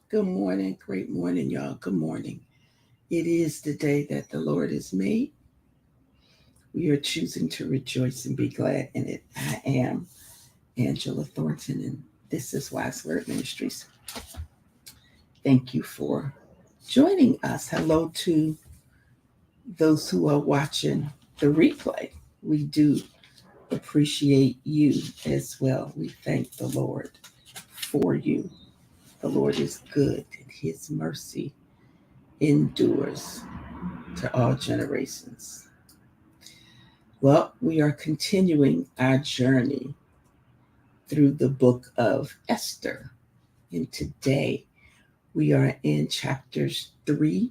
Good morning. Great morning, y'all. Good morning. It is the day that the Lord has made. We are choosing to rejoice and be glad in it. I am Angela Thornton, and this is Wise Word Ministries. Thank you for joining us. Hello to those who are watching the replay. We do appreciate you as well. We thank the Lord for you. The Lord is good, and His mercy endures to all generations. Well, we are continuing our journey through the book of Esther. And today we are in chapters 3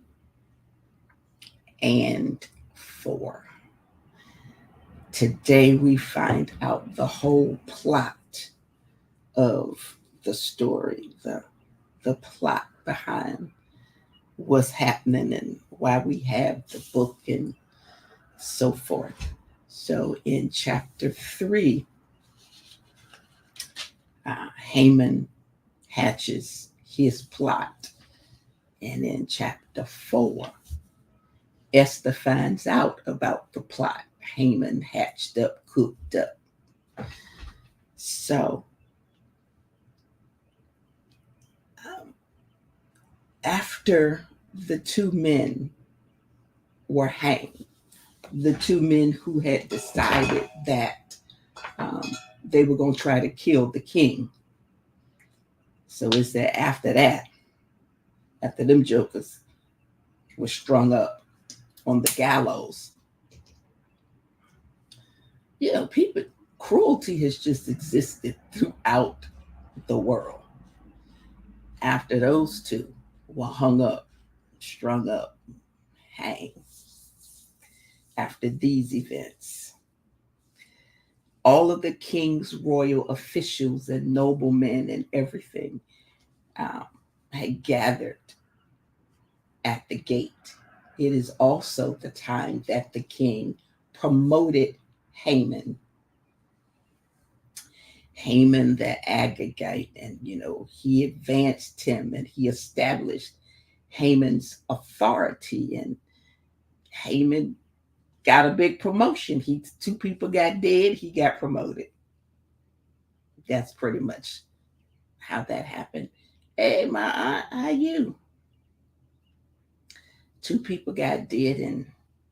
and 4. Today we find out the whole plot of the story, the plot behind what's happening and why we have the book and so forth. So in chapter 3, Haman hatches his plot. And in chapter 4, Esther finds out about the plot Haman hatched up, cooked up. So, after the two men were hanged, the two men who had decided that um, they were going to try to kill the king. So, it's that after them jokers were strung up on the gallows, people, cruelty has just existed throughout the world. After those two were hung up, strung up, hanged, after these events, all of the king's royal officials and noblemen and everything um, had gathered at the gate. It is also the time that the king promoted Haman, the Agagite, and he advanced him and he established Haman's authority, and Haman got a big promotion. Two people got dead, he got promoted. That's pretty much how that happened. Hey, my aunt, how you? Two people got dead and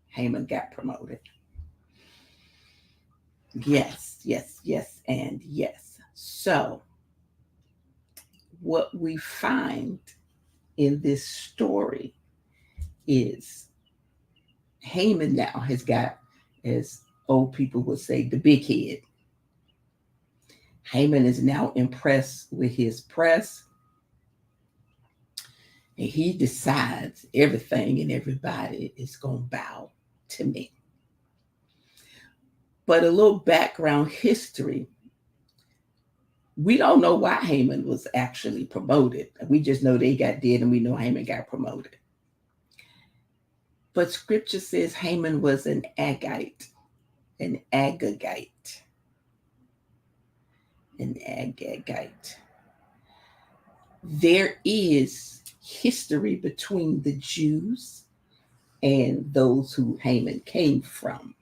Haman got promoted. Yes, yes, yes, and yes. So, what we find in this story is Haman now has got, as old people would say, the big head. Haman is now impressed with his press, and he decides everything and everybody is going to bow to me. But a little background history, we don't know why Haman was actually promoted. We just know they got dead and we know Haman got promoted. But scripture says Haman was an Agagite, an Agagite, an Agagite. There is history between the Jews and those who Haman came from.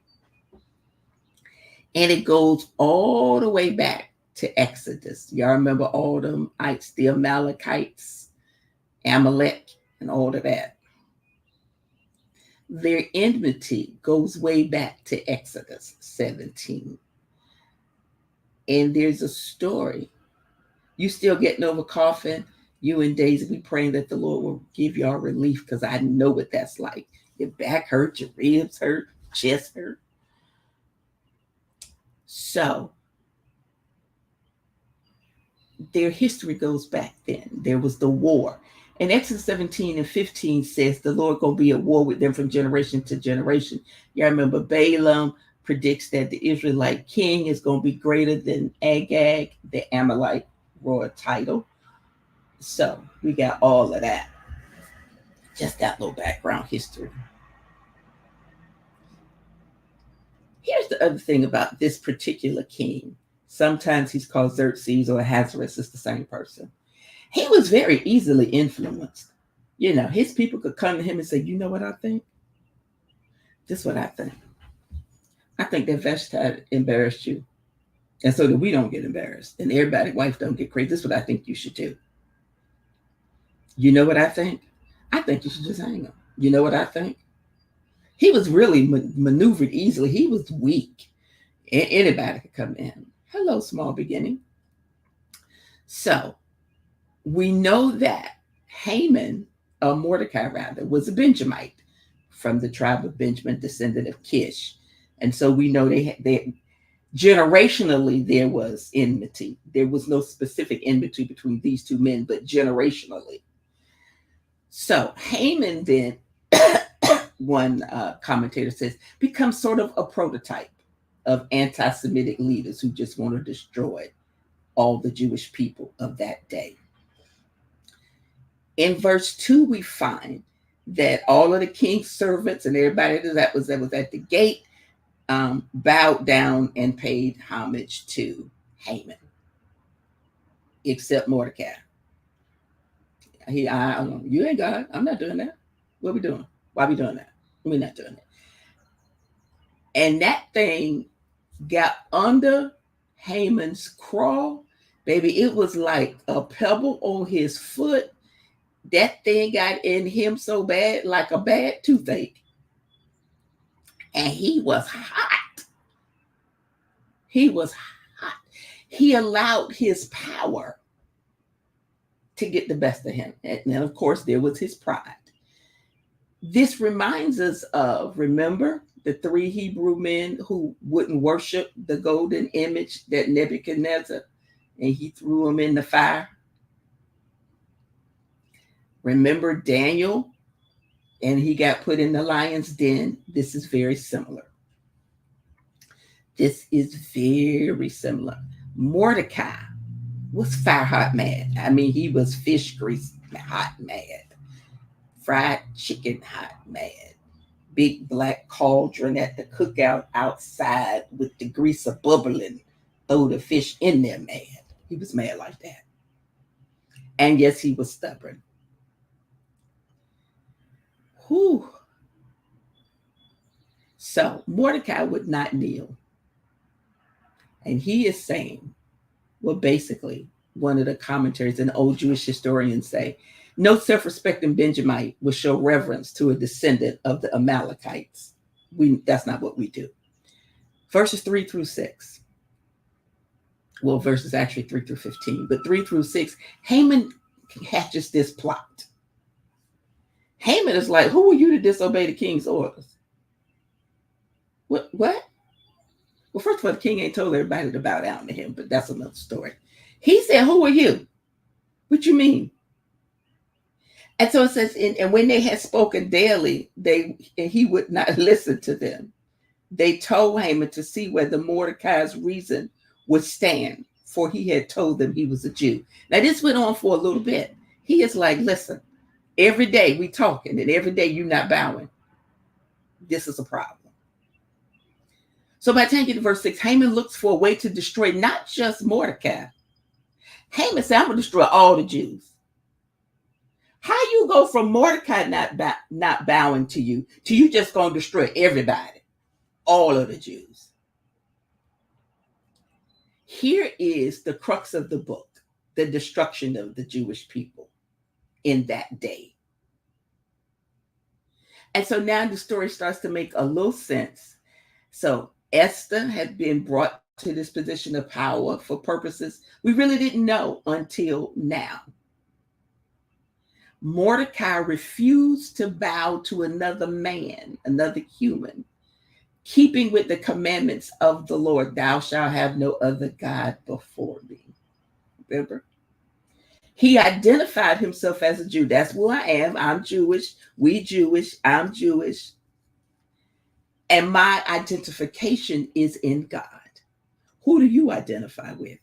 And it goes all the way back to Exodus. Y'all remember all them ites, the Amalekites, Amalek, and all of that. Their enmity goes way back to Exodus 17. And there's a story. You still getting over coughing? You and Daisy, we praying that the Lord will give y'all relief, because I know what that's like. Your back hurt, your ribs hurt, chest hurt. So, their history goes back then. There was the war. And Exodus 17 and 15 says the Lord going to be at war with them from generation to generation. Y'all remember Balaam predicts that the Israelite king is going to be greater than Agag, the Amalek royal title. So we got all of that. Just that little background history. Here's the other thing about this particular king. Sometimes he's called Xerxes or Ahasuerus. It's the same person. He was very easily influenced. You know, his people could come to him and say, you know what I think? This is what I think. I think that Vashti embarrassed you. And so that we don't get embarrassed and everybody's wife don't get crazy. This is what I think you should do. You know what I think? I think you should just hang him. You know what I think? He was really maneuvered easily. He was weak. Anybody could come in. Hello, small beginning. So we know that Haman, Mordecai rather, was a Benjamite from the tribe of Benjamin, descendant of Kish. And so we know they generationally there was enmity. There was no specific enmity between these two men, but generationally. So Haman then, one commentator says, becomes sort of a prototype of anti-Semitic leaders who just want to destroy all the Jewish people of that day. In verse 2, we find that all of the king's servants and everybody that was at the gate bowed down and paid homage to Haman, except Mordecai. You ain't God. I'm not doing that. What are we doing? Why are we doing that? We're not doing it. And that thing got under Haman's craw, baby. It was like a pebble on his foot. That thing got in him so bad, like a bad toothache. And he was hot. He was hot. He allowed his power to get the best of him. And then, of course, there was his pride. This reminds us of, remember, the 3 Hebrew men who wouldn't worship the golden image that Nebuchadnezzar, and he threw them in the fire. Remember Daniel, and he got put in the lion's den. This is very similar. This is very similar. Mordecai was fire hot mad. I mean, he was fish grease hot mad. Fried chicken hot mad. Big black cauldron at the cookout outside with the grease a bubbling. Throw the fish in there mad. He was mad like that. And yes, he was stubborn. Whew. So Mordecai would not kneel. And he is saying, well, basically, one of the commentaries and old Jewish historians say, no self-respecting Benjamite will show reverence to a descendant of the Amalekites. That's not what we do. Verses 3 through 6. Well, verses actually 3 through 15, but 3 through 6, Haman hatches this plot. Haman is like, who are you to disobey the king's orders? What? Well, first of all, the king ain't told everybody to bow down to him, but that's another story. He said, who are you? What you mean? And so it says, and when they had spoken daily, he would not listen to them. They told Haman to see whether Mordecai's reason would stand, for he had told them he was a Jew. Now, this went on for a little bit. He is like, listen, every day we talking, and every day you're not bowing. This is a problem. So by the time you get to verse 6, Haman looks for a way to destroy not just Mordecai. Haman said, I'm going to destroy all the Jews. How you go from Mordecai not bowing to you just going to destroy everybody, all of the Jews? Here is the crux of the book, the destruction of the Jewish people in that day. And so now the story starts to make a little sense. So Esther had been brought to this position of power for purposes we really didn't know until now. Mordecai refused to bow to another man, another human, keeping with the commandments of the Lord. Thou shalt have no other God before me. Remember? He identified himself as a Jew. That's who I am. I'm Jewish. We Jewish. I'm Jewish. And my identification is in God. Who do you identify with?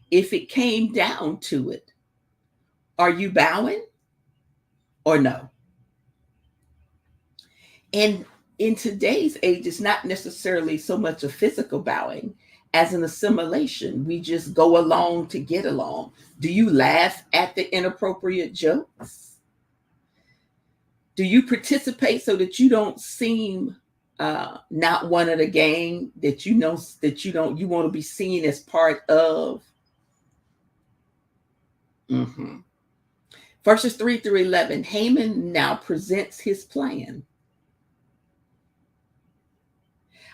If it came down to it, are you bowing or no? And in today's age, it's not necessarily so much a physical bowing as an assimilation. We just go along to get along. Do you laugh at the inappropriate jokes? Do you participate so that you don't seem not one of the gang, that you know that you want to be seen as part of? Verses 3 through 11, Haman now presents his plan.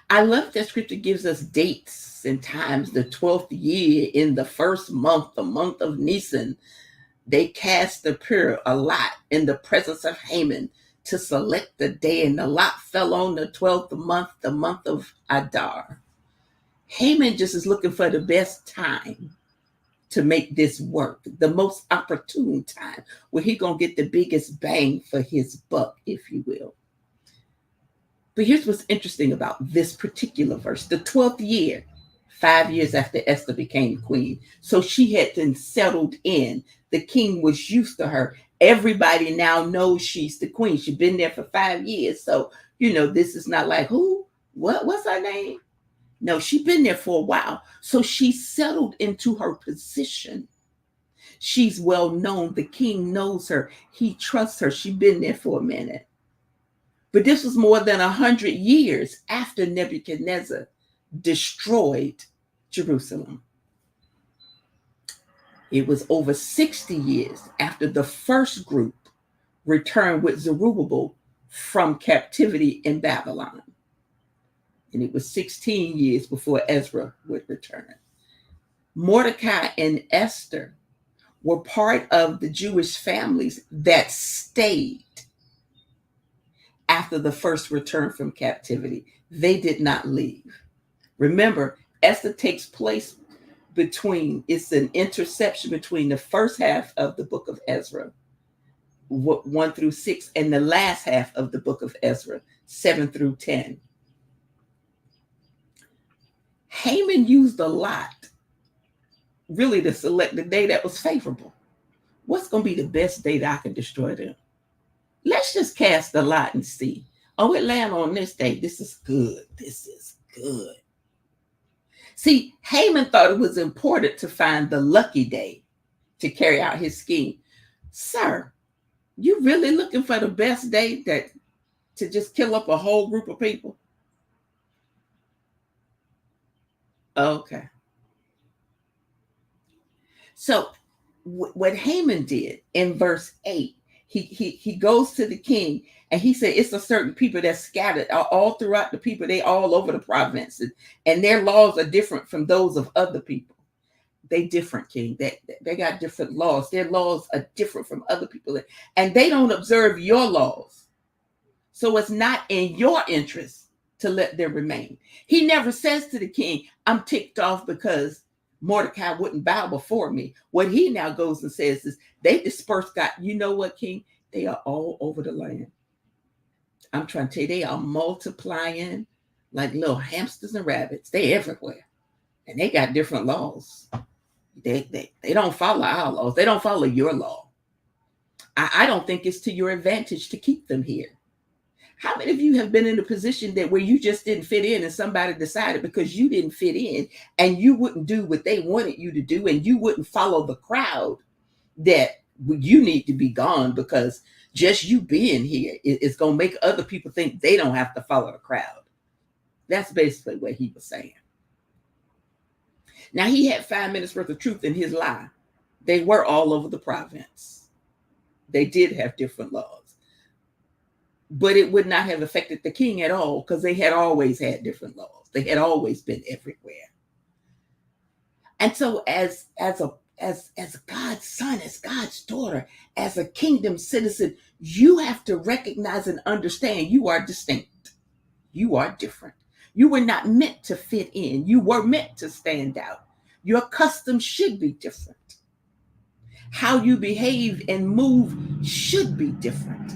I love that scripture gives us dates and times. The 12th year, in the first month, the month of Nisan, they cast a lot in the presence of Haman to select the day, and the lot fell on the 12th month, the month of Adar. Haman just is looking for the best time to make this work, the most opportune time where he gonna get the biggest bang for his buck, if you will. But here's what's interesting about this particular verse. The 12th year, 5 years after Esther became queen. So she had been settled in. The king was used to her. Everybody now knows she's the queen. She's been there for 5 years. So, this is not like, who? What's her name? No, she's been there for a while. So she's settled into her position. She's well known. The king knows her. He trusts her. She's been there for a minute. But this was more than 100 years after Nebuchadnezzar destroyed Jerusalem. It was over 60 years after the first group returned with Zerubbabel from captivity in Babylon. And it was 16 years before Ezra would return. Mordecai and Esther were part of the Jewish families that stayed after the first return from captivity. They did not leave. Remember, Esther takes place it's an interception between the first half of the book of Ezra, 1 through 6, and the last half of the book of Ezra, 7 through 10. Haman used a lot, really, to select the day that was favorable. What's going to be the best day that I can destroy them? Let's just cast a lot and see. Oh, it land on this day. This is good. This is good. See, Haman thought it was important to find the lucky day to carry out his scheme. Sir, you really looking for the best day to just kill up a whole group of people? Okay. So what Haman did in verse 8, he goes to the king and he said, it's a certain people that's scattered all throughout the people. They all over the provinces, and their laws are different from those of other people. They different, king. They got different laws. Their laws are different from other people, and they don't observe your laws. So it's not in your interest to let them remain. He never says to the king, I'm ticked off because Mordecai wouldn't bow before me. What he now goes and says is, they dispersed, you know what, king? They are all over the land. I'm trying to tell you, they are multiplying like little hamsters and rabbits. They're everywhere. And they got different laws. They don't follow our laws. They don't follow your law. I don't think it's to your advantage to keep them here. How many of you have been in a position where you just didn't fit in, and somebody decided because you didn't fit in and you wouldn't do what they wanted you to do, and you wouldn't follow the crowd, that you need to be gone because just you being here is going to make other people think they don't have to follow the crowd? That's basically what he was saying. Now, he had 5 minutes worth of truth in his lie. They were all over the province. They did have different laws. But it would not have affected the king at all because they had always had different laws. They had always been everywhere. And so as God's son, as God's daughter, as a kingdom citizen, you have to recognize and understand you are distinct. You are different. You were not meant to fit in. You were meant to stand out. Your customs should be different. How you behave and move should be different.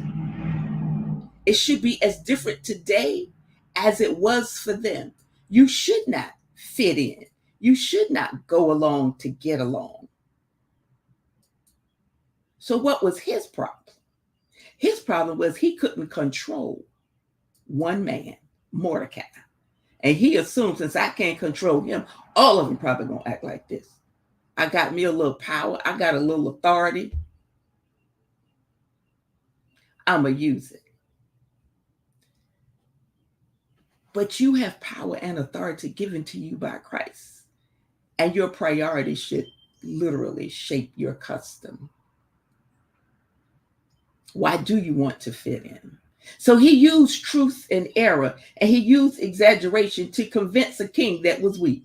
It should be as different today as it was for them. You should not fit in. You should not go along to get along. So what was his problem? His problem was he couldn't control one man, Mordecai. And he assumed since I can't control him, all of them probably gonna act like this. I got me a little power. I got a little authority. I'm going to use it. But you have power and authority given to you by Christ. And your priorities should literally shape your custom. Why do you want to fit in? So he used truth and error, and he used exaggeration to convince a king that was weak.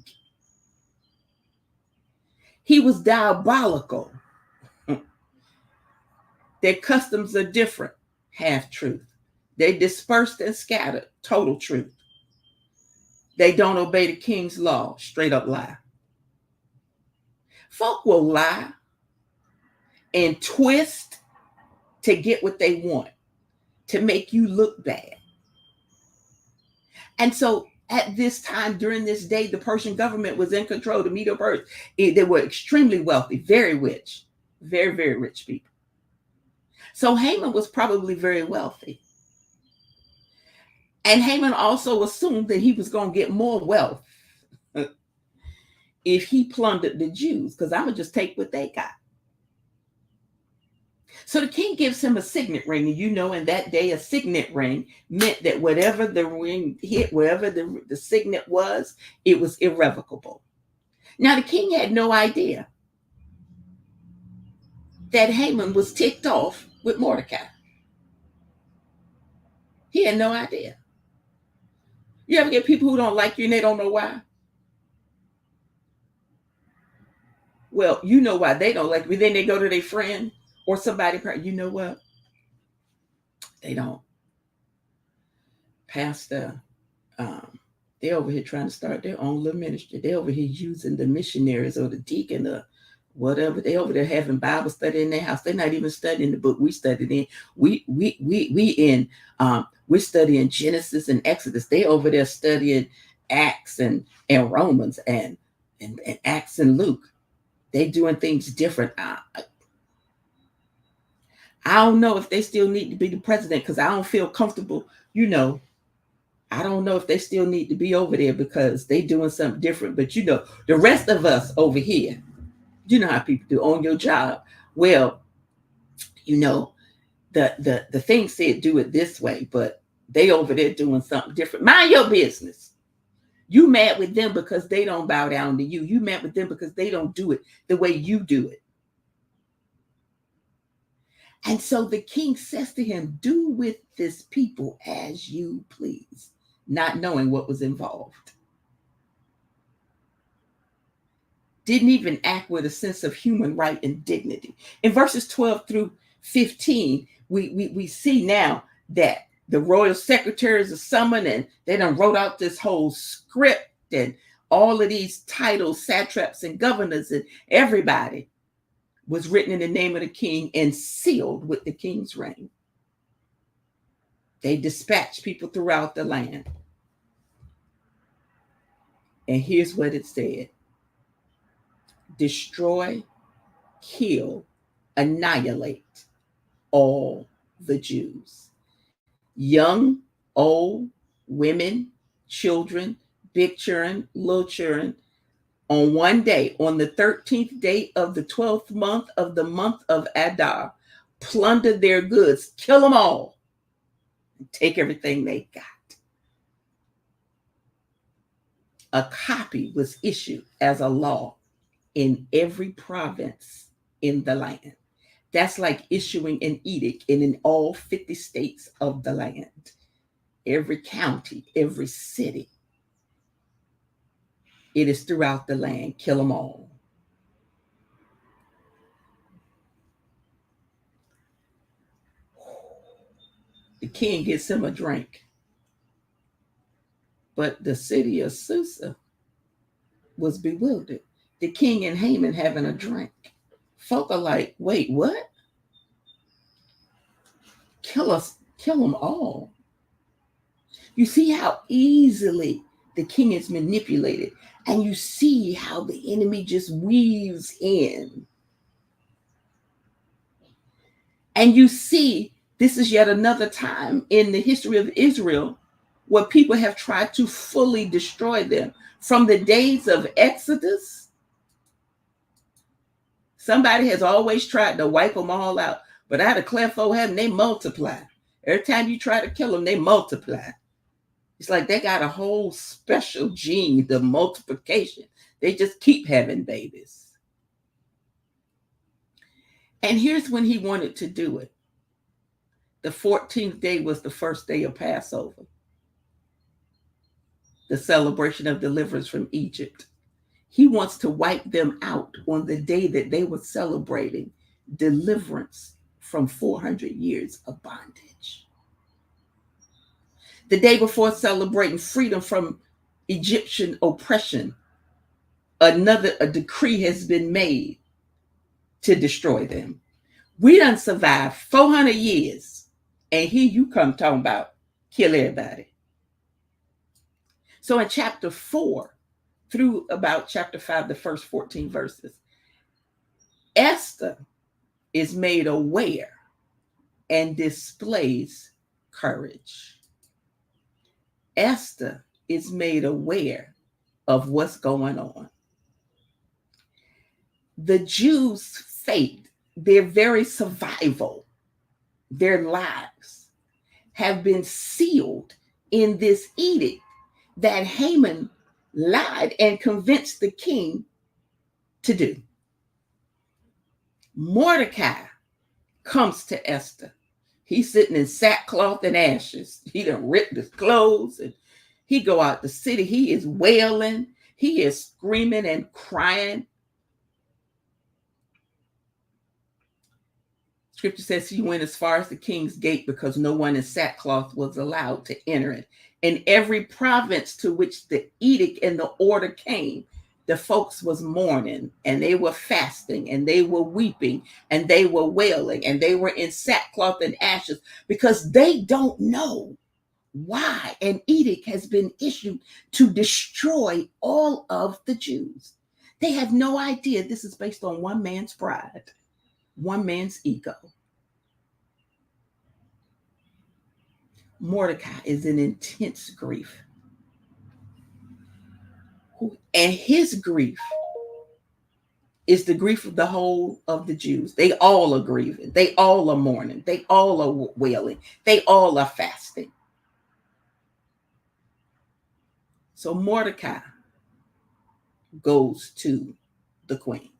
He was diabolical. Their customs are different. Half truth. They dispersed and scattered. Total truth. They don't obey the king's law. Straight up lie. Folk will lie and twist to get what they want, to make you look bad. And so at this time, during this day, the Persian government was in control. The Medo-Persians, they were extremely wealthy, very rich, very, very rich people. So Haman was probably very wealthy. And Haman also assumed that he was going to get more wealth if he plundered the Jews, because I'm going to just take what they got. So the king gives him a signet ring. And you know, in that day, a signet ring meant that whatever the ring hit, wherever the signet was, it was irrevocable. Now, the king had no idea that Haman was ticked off with Mordecai. He had no idea. You ever get people who don't like you and they don't know why? Well, you know why they don't like you. Then they go to their friend or somebody, you know what? They don't. Pastor, they're over here trying to start their own little ministry. They're over here using the missionaries or the deacon or whatever. They over there having Bible study in their house. They're not even studying the book we studied in. We're studying Genesis and Exodus. They over there studying Acts and Romans and Acts and Luke. They doing things different. I don't know if they still need to be the president because I don't feel comfortable. You know, I don't know if they still need to be over there because they doing something different. But you know, the rest of us over here, you know how people do on your job. Well, you know, the thing said do it this way, but they over there doing something different. Mind your business. You mad with them because they don't bow down to you. You mad with them because they don't do it the way you do it. And so the king says to him, do with this people as you please, not knowing what was involved. Didn't even act with a sense of human right and dignity. In verses 12 through 15, we see now that the royal secretaries are summoned and they done wrote out this whole script and all of these titles, satraps and governors and everybody was written in the name of the king and sealed with the king's ring. They dispatched people throughout the land. And here's what it said. Destroy, kill, annihilate all the Jews. Young, old, women, children, big children, little children, on one day, on the 13th day of the 12th month of Adar, plunder their goods, kill them all, and take everything they got. A copy was issued as a law in every province in the land. That's like issuing an edict in all 50 states of the land. Every county, every city. It is throughout the land. Kill them all. The king gets him a drink. But the city of Susa was bewildered. The king and Haman having a drink. Folk are like, wait, what? Kill them all. You see how easily the king is manipulated. And you see how the enemy just weaves in. And you see, this is yet another time in the history of Israel where people have tried to fully destroy them. From the days of Exodus, somebody has always tried to wipe them all out. But I declare for heaven, they multiply. Every time you try to kill them, they multiply. It's like they got a whole special gene, the multiplication. They just keep having babies. And here's when he wanted to do it. The 14th day was the first day of Passover, the celebration of deliverance from Egypt. He wants to wipe them out on the day that they were celebrating deliverance from 400 years of bondage. The day before celebrating freedom from Egyptian oppression, a decree has been made to destroy them. We done survived 400 years, and here you come talking about kill everybody. So in chapter 4 through about chapter 5, the first 14 verses, Esther is made aware and displays courage. Esther is made aware of what's going on. The Jews' fate, their very survival, their lives have been sealed in this edict that Haman lied and convinced the king to do. Mordecai comes to Esther. He's sitting in sackcloth and ashes. He done ripped his clothes and he go out the city. He is wailing. He is screaming and crying. Scripture says he went as far as the king's gate because no one in sackcloth was allowed to enter it. In every province to which the edict and the order came, the folks was mourning and they were fasting and they were weeping and they were wailing and they were in sackcloth and ashes because they don't know why an edict has been issued to destroy all of the Jews. They have no idea this is based on one man's pride, one man's ego. Mordecai is in intense grief. And his grief is the grief of the whole of the Jews. They all are grieving. They all are mourning. They all are wailing. They all are fasting. So Mordecai goes to the queen.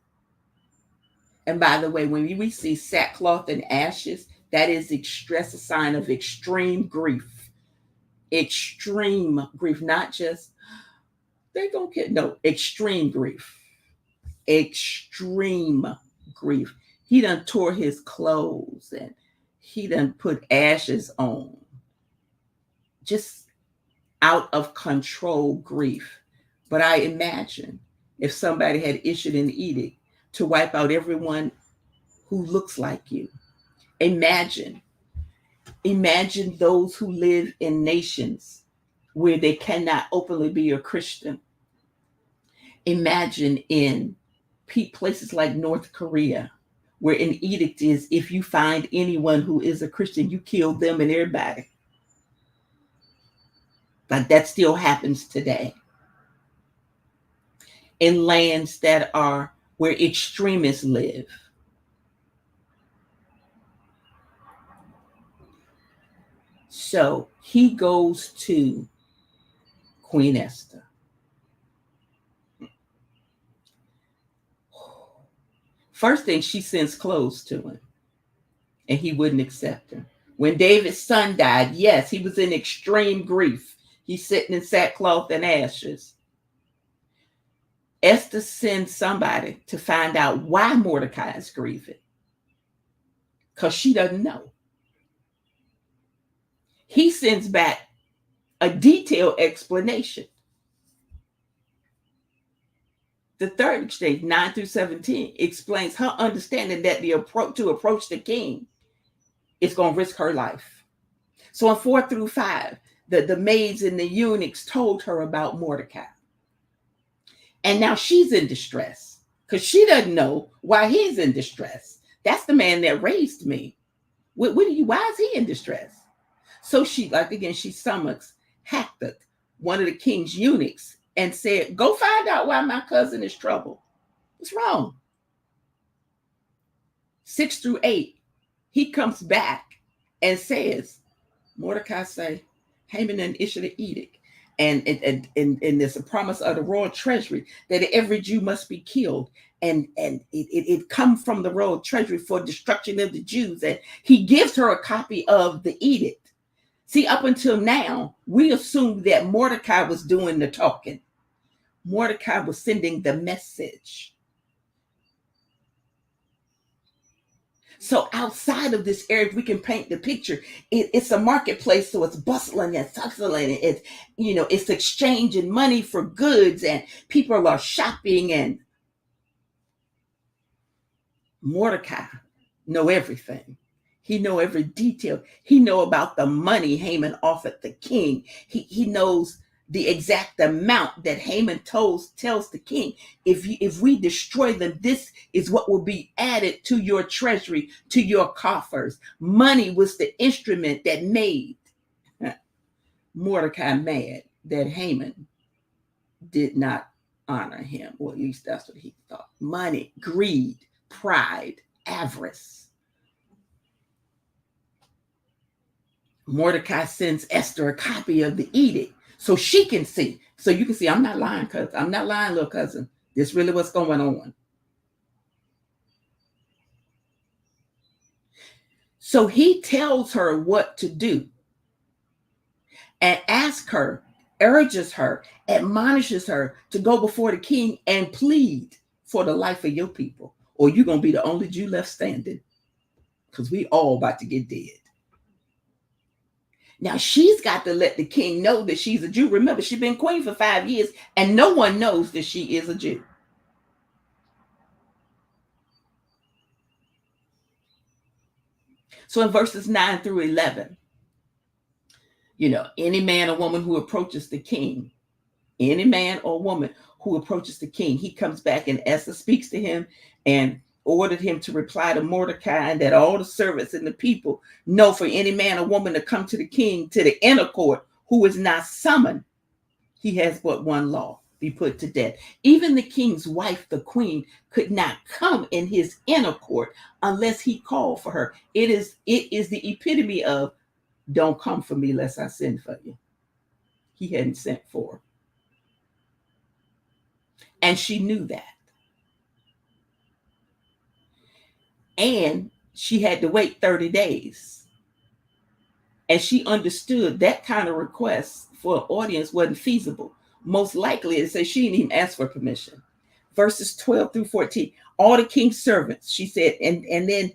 And by the way, when we see sackcloth and ashes, that is a sign of extreme grief. Extreme grief, not just, they're going to get, no, extreme grief. Extreme grief. He done tore his clothes and he done put ashes on. Just out of control grief. But I imagine if somebody had issued an edict to wipe out everyone who looks like you. Imagine those who live in nations where they cannot openly be a Christian. Imagine in places like North Korea, where an edict is, if you find anyone who is a Christian, you kill them and everybody. But that still happens today. In lands that are where extremists live. So he goes to Queen Esther. First thing, she sends clothes to him, and he wouldn't accept them. When David's son died, yes, he was in extreme grief. He's sitting in sackcloth and ashes. Esther sends somebody to find out why Mordecai is grieving, because she doesn't know. He sends back a detailed explanation. The third exchange, 9 through 17, explains her understanding that to approach the king is going to risk her life. So in 4 through 5, the maids and the eunuchs told her about Mordecai. And now she's in distress because she doesn't know why he's in distress. That's the man that raised me. Why is he in distress? So she, she summons Hackett, one of the king's eunuchs, and said, go find out why my cousin is troubled. What's wrong? 6-8, he comes back and says, Mordecai say, Haman and issued an edict. And there's a promise of the royal treasury that every Jew must be killed. And it come from the royal treasury for destruction of the Jews. And he gives her a copy of the edict. See, up until now, we assume that Mordecai was doing the talking. Mordecai was sending the message. So outside of this area, if we can paint the picture, it's a marketplace, so it's bustling and hustling. It's exchanging money for goods, and people are shopping. And Mordecai know everything. He know every detail. He know about the money Haman offered the king. He knows the exact amount that Haman tells the king, if we destroy them, this is what will be added to your treasury, to your coffers. Money was the instrument that made Mordecai mad that Haman did not honor him. Or at least that's what he thought. Money, greed, pride, avarice. Mordecai sends Esther a copy of the edict, so she can see. So you can see, I'm not lying, cousin. I'm not lying, little cousin. This really what's going on. So he tells her what to do and asks her, urges her, admonishes her to go before the king and plead for the life of your people, or you're going to be the only Jew left standing, because we all about to get dead. Now, she's got to let the king know that she's a Jew. Remember, she's been queen for 5 years, and no one knows that she is a Jew. So in verses 9-11, any man or woman who approaches the king, any man or woman who approaches the king, he comes back, and Esther speaks to him and ordered him to reply to Mordecai, and that all the servants and the people know for any man or woman to come to the king, to the inner court, who is not summoned, he has but one law, be put to death. Even the king's wife, the queen, could not come in his inner court unless he called for her. It is the epitome of, don't come for me lest I send for you. He hadn't sent for her. And she knew that. And she had to wait 30 days. And she understood that kind of request for an audience wasn't feasible. Most likely, it says she didn't even ask for permission. Verses 12-14, all the king's servants, she said, and then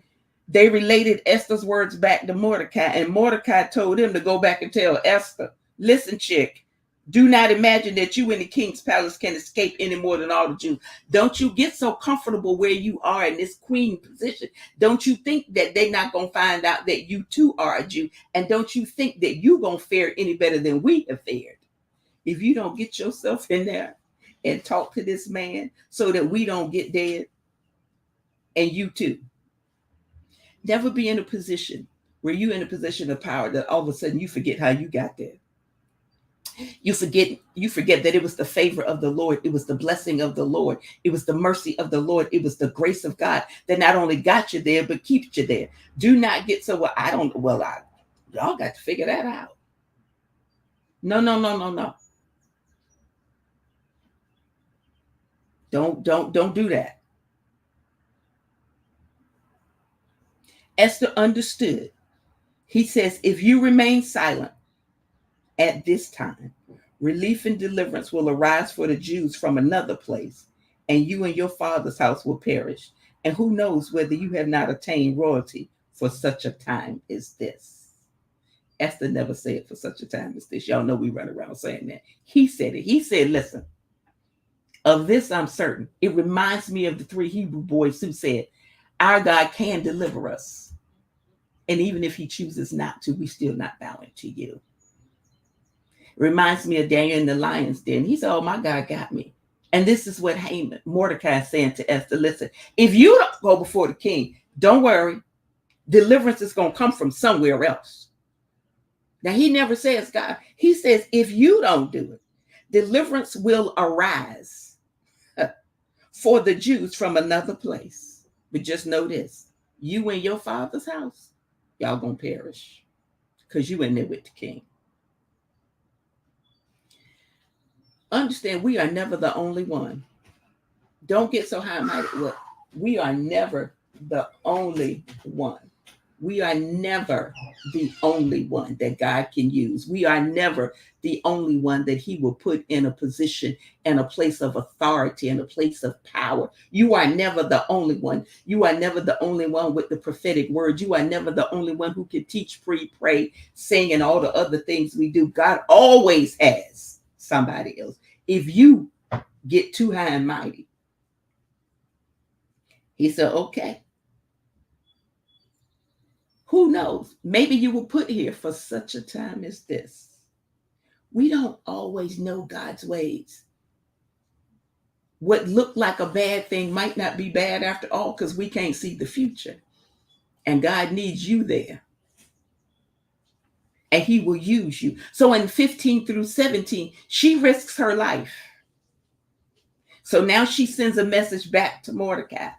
they related Esther's words back to Mordecai. And Mordecai told him to go back and tell Esther, listen, chick, do not imagine that you in the king's palace can escape any more than all the Jews. Don't you get so comfortable where you are in this queen position. Don't you think that they're not going to find out that you too are a Jew. And don't you think that you're going to fare any better than we have fared. If you don't get yourself in there and talk to this man so that we don't get dead, and you too. Never be in a position where you're in a position of power that all of a sudden you forget how you got there. You forget that it was the favor of the Lord. It was the blessing of the Lord. It was the mercy of the Lord. It was the grace of God that not only got you there, but keeps you there. Do not get so, y'all got to figure that out. No. Don't do that. Esther understood. He says, if you remain silent at this time, relief and deliverance will arise for the Jews from another place, and you and your father's house will perish. And who knows whether you have not attained royalty for such a time as this. Esther never said for such a time as this. Y'all know we run around saying that. He said it. He said, listen, of this I'm certain. It reminds me of the 3 Hebrew boys who said, our God can deliver us. And even if he chooses not to, we still not bowing to you. It reminds me of Daniel in the lion's den. He said, oh, my God got me. And this is what Mordecai is saying to Esther. Listen, if you don't go before the king, don't worry. Deliverance is going to come from somewhere else. Now, he never says God. He says, if you don't do it, deliverance will arise for the Jews from another place. But just know this, you and your father's house, y'all gonna perish because you in there with the king. Understand, we are never the only one. Don't get so high-minded. We are never the only one. We are never the only one that God can use. We are never the only one that he will put in a position and a place of authority and a place of power. You are never the only one. You are never the only one with the prophetic word. You are never the only one who can teach, pray, sing, and all the other things we do. God always has somebody else. If you get too high and mighty, he said, okay. Who knows? Maybe you were put here for such a time as this. We don't always know God's ways. What looked like a bad thing might not be bad after all, because we can't see the future. And God needs you there. And he will use you. So in 15 through 17, she risks her life. So now she sends a message back to Mordecai.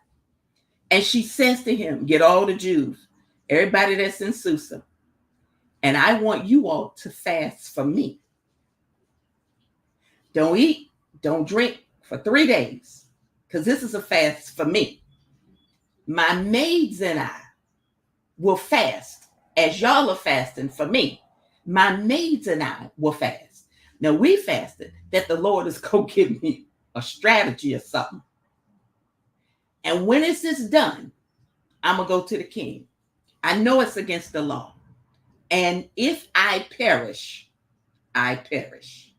And she says to him, get all the Jews, everybody that's in Susa, and I want you all to fast for me. Don't eat, don't drink for 3 days, because this is a fast for me. My maids and I will fast as y'all are fasting for me. My maids and I will fast. Now we fasted that the Lord is going to give me a strategy or something. And when it's done, I'm going to go to the king. I know it's against the law. And if I perish, I perish.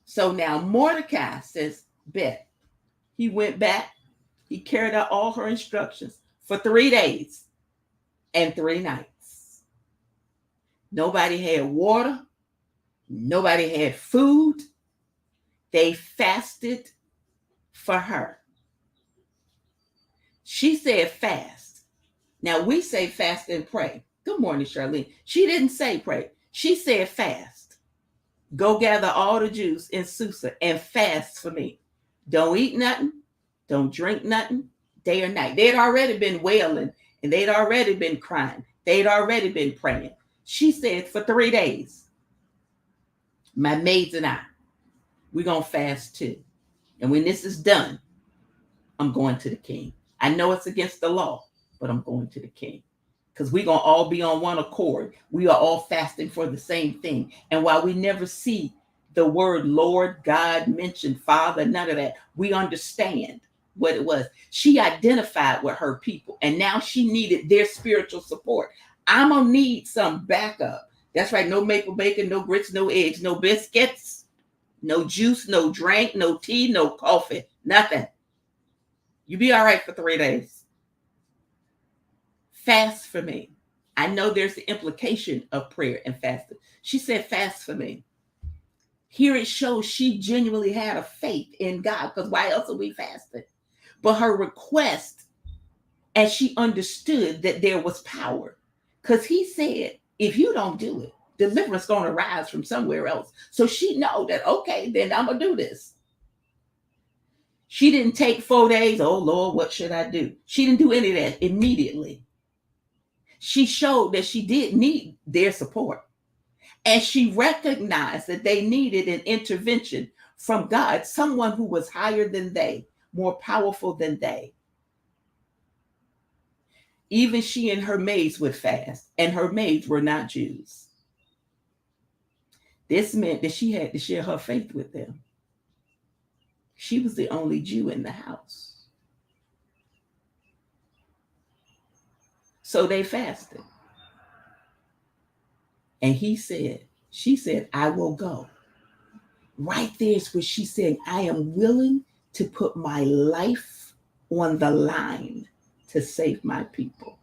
So now Mordecai says, bet. He went back. He carried out all her instructions for 3 days and 3 nights. Nobody had water. Nobody had food. They fasted for her. She said fast. Now we say fast and pray. Good morning, Charlene. She didn't say pray. She said fast. Go gather all the Jews in Susa and fast for me. Don't eat nothing. Don't drink nothing, day or night. They'd already been wailing and they'd already been crying. They'd already been praying. She said for 3 days, my maids and I, we're going to fast too. And when this is done, I'm going to the king. I know it's against the law, but I'm going to the king. Because we're going to all be on one accord. We are all fasting for the same thing. And while we never see the word Lord, God mentioned, Father, none of that, we understand what it was. She identified with her people, and now she needed their spiritual support. I'm going to need some backup. That's right. No maple bacon, no grits, no eggs, no biscuits, no juice, no drink, no tea, no coffee, nothing. You be all right for 3 days. Fast for me. I know there's the implication of prayer and fasting. She said, fast for me. Here it shows she genuinely had a faith in God, because why else are we fasting? But her request, and she understood that there was power, because he said, if you don't do it, deliverance going to rise from somewhere else. So she know that, okay, then I'm going to do this. She didn't take 4 days. Oh, Lord, what should I do? She didn't do any of that immediately. She showed that she did need their support. And she recognized that they needed an intervention from God, someone who was higher than they, more powerful than they. Even she and her maids would fast, and her maids were not Jews. This meant that she had to share her faith with them. She was the only Jew in the house. So they fasted. And she said, I will go. Right there is where she said, I am willing to put my life on the line to save my people.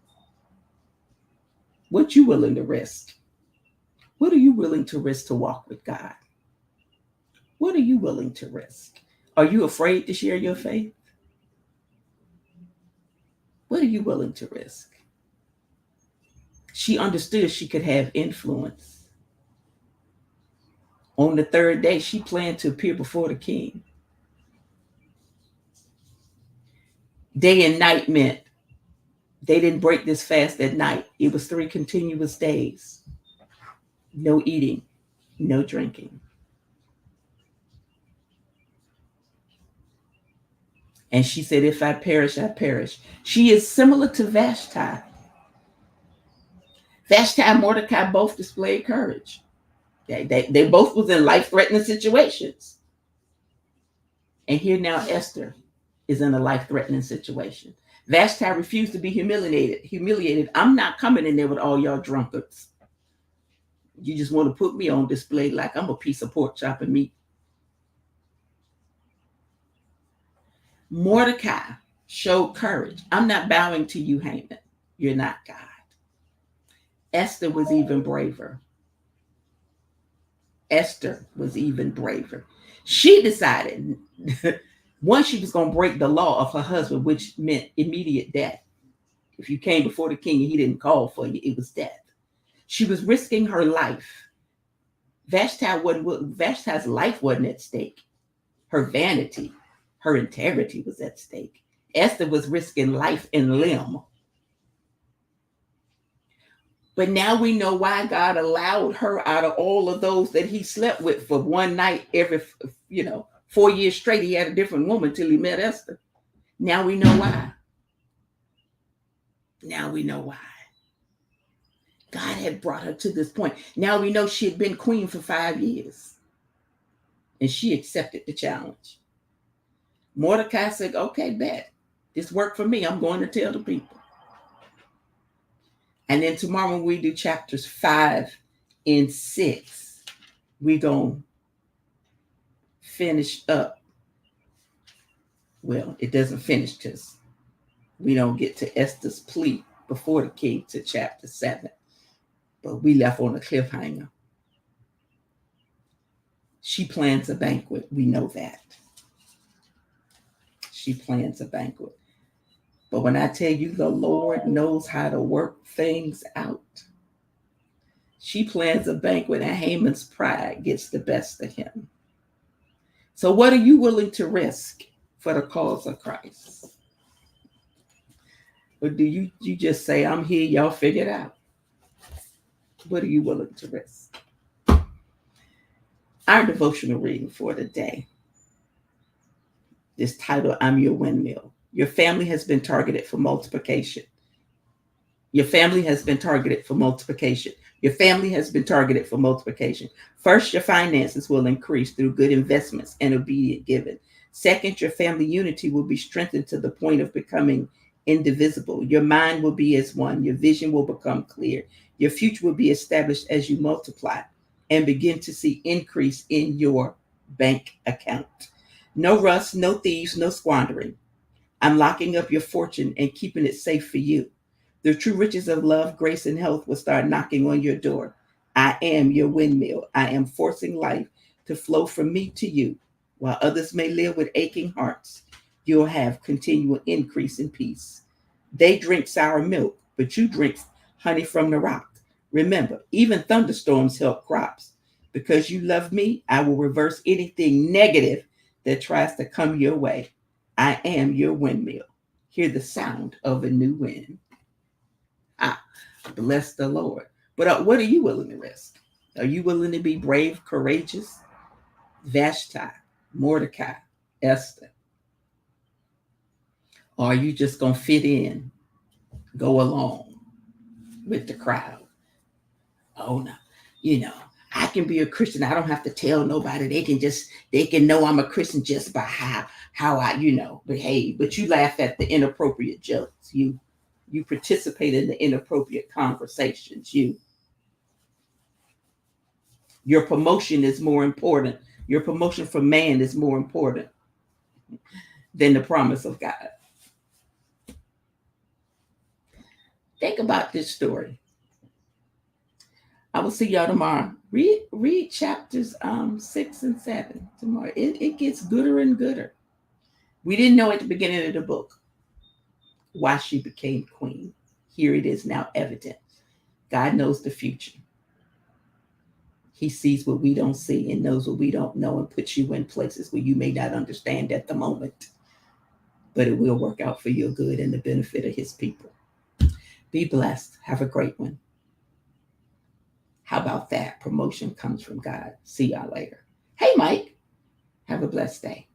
What you willing to risk? What are you willing to risk to walk with God? What are you willing to risk? Are you afraid to share your faith? What are you willing to risk? She understood she could have influence. On the third day, she planned to appear before the king. Day and night meant they didn't break this fast at night. It was 3 continuous days. No eating, no drinking. And she said, if I perish, I perish. She is similar to Vashti. Vashti and Mordecai both displayed courage. They both was in life-threatening situations. And here now Esther is in a life-threatening situation. Vashti refused to be humiliated. I'm not coming in there with all y'all drunkards. You just want to put me on display like I'm a piece of pork chop and meat. Mordecai showed courage. I'm not bowing to you, Haman. You're not God. Esther was even braver. Esther was even braver. She decided once she was going to break the law of her husband, which meant immediate death. If you came before the king and he didn't call for you, it was death. She was risking her life. Vashti's life wasn't at stake. Her vanity, her integrity was at stake. Esther was risking life and limb. But now we know why God allowed her out of all of those that he slept with for one night every, 4 years straight. He had a different woman till he met Esther. Now we know why. Now we know why. God had brought her to this point. Now we know she had been queen for 5 years. And she accepted the challenge. Mordecai said, okay, bet. This worked for me. I'm going to tell the people. And then tomorrow when we do chapters 5 and 6, we're going to finish up. Well, it doesn't finish because we don't get to Esther's plea before the king to chapter 7. But we left on a cliffhanger. She plans a banquet. We know that. She plans a banquet. But when I tell you the Lord knows how to work things out, she plans a banquet and Haman's pride gets the best of him. So what are you willing to risk for the cause of Christ? Or do you just say, I'm here, y'all figure it out? What are you willing to risk? Our devotional reading for today is titled, I'm Your Windmill. Your family has been targeted for multiplication. Your family has been targeted for multiplication. Your family has been targeted for multiplication. First, your finances will increase through good investments and obedient giving. Second, your family unity will be strengthened to the point of becoming indivisible. Your mind will be as one. Your vision will become clear. Your future will be established as you multiply and begin to see increase in your bank account. No rust, no thieves, no squandering. I'm locking up your fortune and keeping it safe for you. The true riches of love, grace, and health will start knocking on your door. I am your windmill. I am forcing life to flow from me to you. While others may live with aching hearts, you'll have continual increase in peace. They drink sour milk, but you drink honey from the rock. Remember, even thunderstorms help crops. Because you love me, I will reverse anything negative that tries to come your way. I am your windmill. Hear the sound of a new wind. Bless the Lord. But what are you willing to risk? Are you willing to be brave, courageous? Vashti, Mordecai, Esther. Or are you just going to fit in, go along with the crowd? Oh, no. I can be a Christian. I don't have to tell nobody. They can know I'm a Christian just by how I, behave. But you laugh at the inappropriate jokes. You participate in the inappropriate conversations. Your promotion is more important. Your promotion from man is more important than the promise of God. Think about this story. I will see y'all tomorrow. Read chapters 6 and 7 tomorrow. It gets gooder and gooder. We didn't know at the beginning of the book why she became queen. Here it is now evident. God knows the future. He sees what we don't see and knows what we don't know and puts you in places where you may not understand at the moment. But it will work out for your good and the benefit of his people. Be blessed. Have a great one. How about that? Promotion comes from God. See y'all later. Hey, Mike. Have a blessed day.